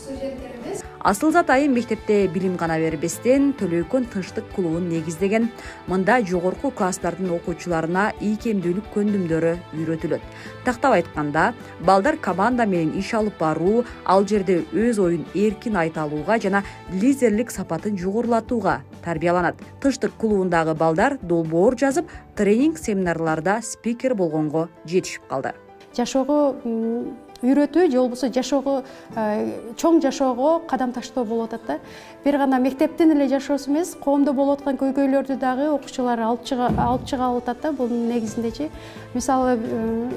студенттерибиз. Асылзат айым мектепте билим гана бербестен Төлөйкөн тынчтык клубун негиздеген. Мында жогорку класстардын окуучуларына ийкемдүүлүк көндүмдөрү үйрөтүлөт. Тактап айтканда, балдар команда менен иш алып баруу, ал жерде өз оюн эркин айта алууга жана лидерлик сапатын жогорулатууга тарбияланат. Тынчтык клубундагы балдар долбоор жазып, тренинг семинарларда спикер болгонго жетишип калды. Жашоого үйрөтүү же болбосо жашоого чоң жашоого кадам таштоо болуп атат да. Бир гана мектептин эле жашоосу эмес, коомдо болуп аткан көйгөйлөрдү дагы окуучулар алып чыга алып атат да. Бунун негизиндечи мисалы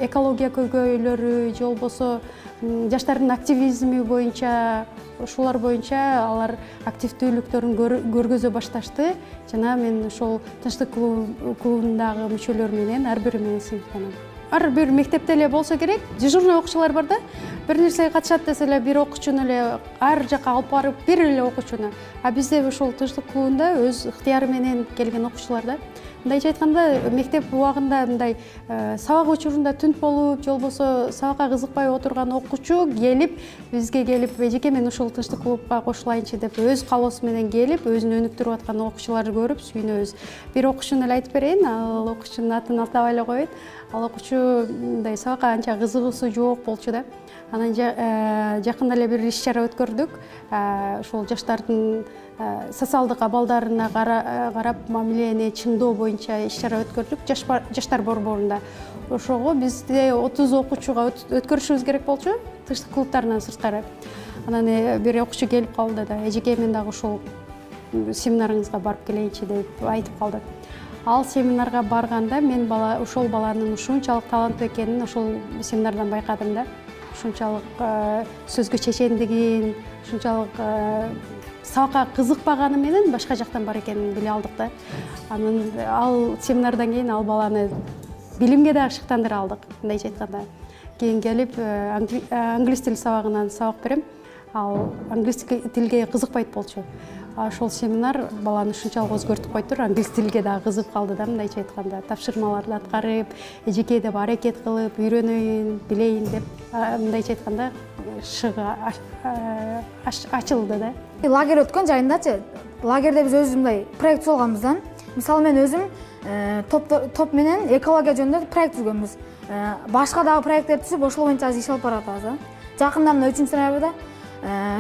экология көйгөйлөрү же болбосо жаштардын активизми боюнча, ушулар боюнча алар активдүүлүктөрүн көргөзө башташты. Жана мен ошол тынчтык клубундагы мүчөлөр менен ар бири менен сыйынтанам. Ар бир мектепте эле болсо керек, дежурный окуучулар бар да. Бир нерсеге катышат десе эле бир окуучуну эле ар жака алып барып, бир эле окуучуну. А бизде ошол тынчтык клубунда өз ыктыяры менен келген окуучулар да. Мындайча айтканда, мектеп убагында мындай сабак учурунда түнт болуп, же болбосо сабакка кызыкпай отурган окуучу келип, бизге келип, эжеке мен ушул тынчтык клубка кошулайынчы деп өз каалоосу менен келип, өзүн өнүктүрүп аткан окуучуларды көрүп сүйүнөбүз. Бир окуучуну эле айтып берейин, ал окуучунун атын атабай эле коеюн. Ал окуучу мындай сабакка анча кызыгуусу жок болчу да. Анан жакында эле бир иш чара өткөрдүк. Ошол жаштардын социалдык абалдарына карап мамилени чыңдоо боюнча иш чара өткөрдүк жаштар борборунда. Ошого бизде 30 окуучуга өткөрүшүбүз керек болчу, тынчтык клубтарынан сырткары. Анан бир окуучу келип калды да, эжеке мен дагы ушул семинарыңызга барып келейинчи деп айтып калды. Ал семинарга барганда мен ошол баланын ушунчалык таланттуу экенин ошол семинардан байкадым да. Ушунчалык сөзгө чечендигин, ушунчалык сабакка кызыкпаганы менен башка жактан бар экенин биле алдык да. Анан ал семинардан кийин ал баланы билимге дагы шыктандыра алдык, мындайча айтканда. Кийин келип англис тил сабагынан сабак берем. Ал англис тилге кызыкпайт болчу. Ошол семинар баланы ушунчалык өзгөртүп коюптур, англис тилге дагы кызыгып калды да, мындайча айтканда. Тапшырмаларды аткарып, эжеке деп аракет кылып, үйрөнөйүн, билейин деп, мындайча айтканда шыгы ачылды да. Лагерь өткөн жайындачы, лагерде биз өзүбүз мындай проект болгонбуз да. Мисалы мен өзүм топ менен экология жөнүндө проект түзгөнбүз. Башка дагы проекттер түзүп, ошол боюнча иш алып баратабыз да. Жакында мына 3-сентябрда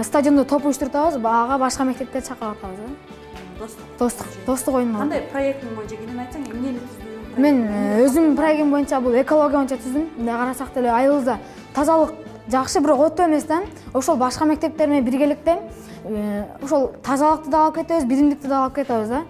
стадиондо топ уюштуртабыз, ага башка мектептер чакырып атабыз да. Достук оюн. Кандай проекттин боюнча кенен айтсаң, эмнени түздүң? Мен өзүм проектим боюнча бул экология боюнча түздүм. Мындай карасак деле айылыбызда тазалык жакшы, бирок отто эмес да. Ошол башка мектептер менен биргеликте ошол тазалыкты да алып кетебиз, биримдикти да алып кетебиз да.